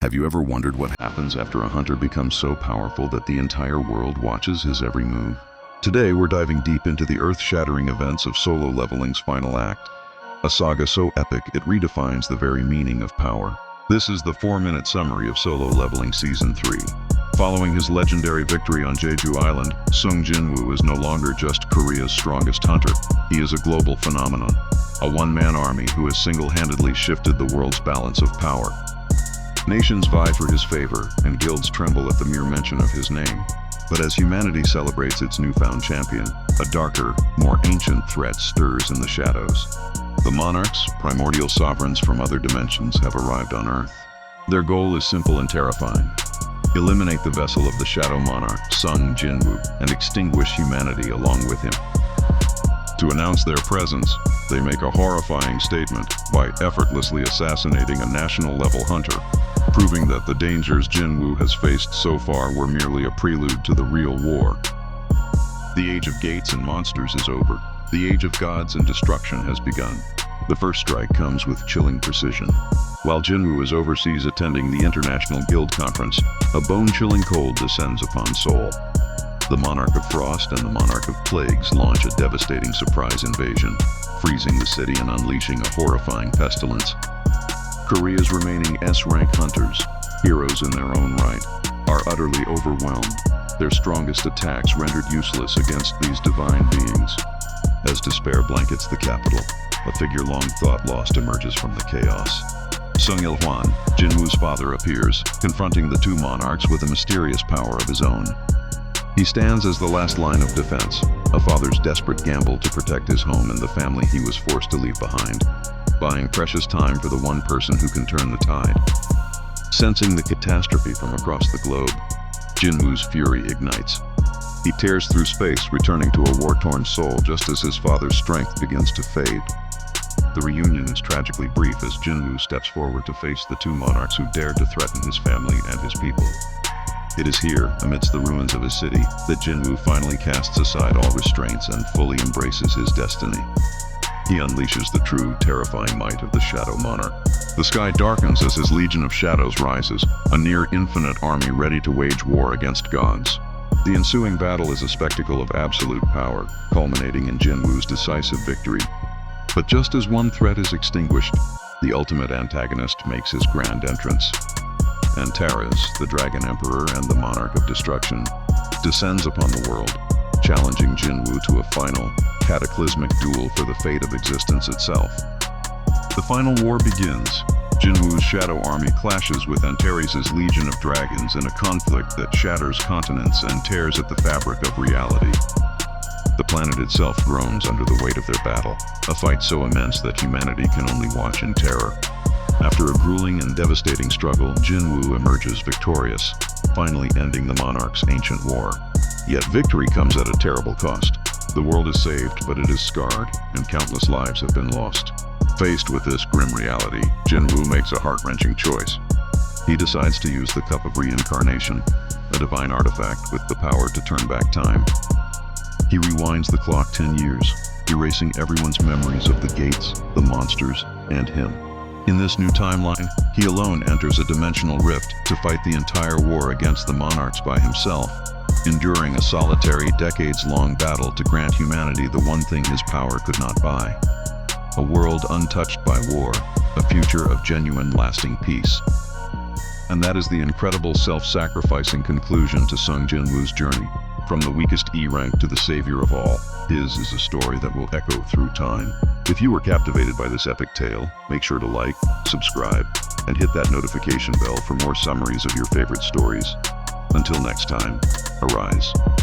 Have you ever wondered what happens after a hunter becomes so powerful that the entire world watches his every move? Today, we're diving deep into the earth-shattering events of Solo Leveling's final act, a saga so epic it redefines the very meaning of power. This is the 4-minute summary of Solo Leveling Season 3. Following his legendary victory on Jeju Island, Jin-Woo is no longer just Korea's strongest hunter. He is a global phenomenon, a one-man army who has single-handedly shifted the world's balance of power. Nations vie for his favor, and guilds tremble at the mere mention of his name. But as humanity celebrates its newfound champion, a darker, more ancient threat stirs in the shadows. The Monarchs, primordial sovereigns from other dimensions, have arrived on Earth. Their goal is simple and terrifying: eliminate the vessel of the Shadow Monarch, Jin-Woo, and extinguish humanity along with him. To announce their presence, they make a horrifying statement by effortlessly assassinating a national-level hunter, proving that the dangers Jin-Woo has faced so far were merely a prelude to the real war. The age of gates and monsters is over. The age of gods and destruction has begun. The first strike comes with chilling precision. While Jin-Woo is overseas attending the International Guild Conference, a bone-chilling cold descends upon Seoul. The Monarch of Frost and the Monarch of Plagues launch a devastating surprise invasion, freezing the city and unleashing a horrifying pestilence. Korea's remaining S-rank hunters, heroes in their own right, are utterly overwhelmed, their strongest attacks rendered useless against these divine beings. As despair blankets the capital, a figure long thought lost emerges from the chaos. Sung Il-hwan, Jin-Woo's father, appears, confronting the two monarchs with a mysterious power of his own. He stands as the last line of defense, a father's desperate gamble to protect his home and the family he was forced to leave behind, buying precious time for the one person who can turn the tide. Sensing the catastrophe from across the globe, Jin-Woo's fury ignites. He tears through space, returning to a war-torn Seoul just as his father's strength begins to fade. The reunion is tragically brief as Jin-Woo steps forward to face the two monarchs who dared to threaten his family and his people. It is here, amidst the ruins of his city, that Jin-Woo finally casts aside all restraints and fully embraces his destiny. He unleashes the true, terrifying might of the Shadow Monarch. The sky darkens as his legion of shadows rises, a near-infinite army ready to wage war against gods. The ensuing battle is a spectacle of absolute power, culminating in Jin-Woo's decisive victory. But just as one threat is extinguished, the ultimate antagonist makes his grand entrance. Antares, the Dragon Emperor and the Monarch of Destruction, descends upon the world, challenging Jin-Woo to a final, cataclysmic duel for the fate of existence itself. The final war begins. Jin-Woo's shadow army clashes with Antares' legion of dragons in a conflict that shatters continents and tears at the fabric of reality. The planet itself groans under the weight of their battle, a fight so immense that humanity can only watch in terror. After a grueling and devastating struggle, Jin-Woo emerges victorious, finally ending the Monarch's ancient war. Yet victory comes at a terrible cost. The world is saved, but it is scarred, and countless lives have been lost. Faced with this grim reality, Jin-Woo makes a heart-wrenching choice. He decides to use the Cup of Reincarnation, a divine artifact with the power to turn back time. He rewinds the clock 10 years, erasing everyone's memories of the gates, the monsters, and him. In this new timeline, he alone enters a dimensional rift to fight the entire war against the Monarchs by himself, enduring a solitary, decades-long battle to grant humanity the one thing his power could not buy: a world untouched by war, a future of genuine, lasting peace. And that is the incredible self-sacrificing conclusion to Jin-Woo's journey. From the weakest E rank to the savior of all, his is a story that will echo through time. If you were captivated by this epic tale, make sure to like, subscribe, and hit that notification bell for more summaries of your favorite stories. Until next time, arise.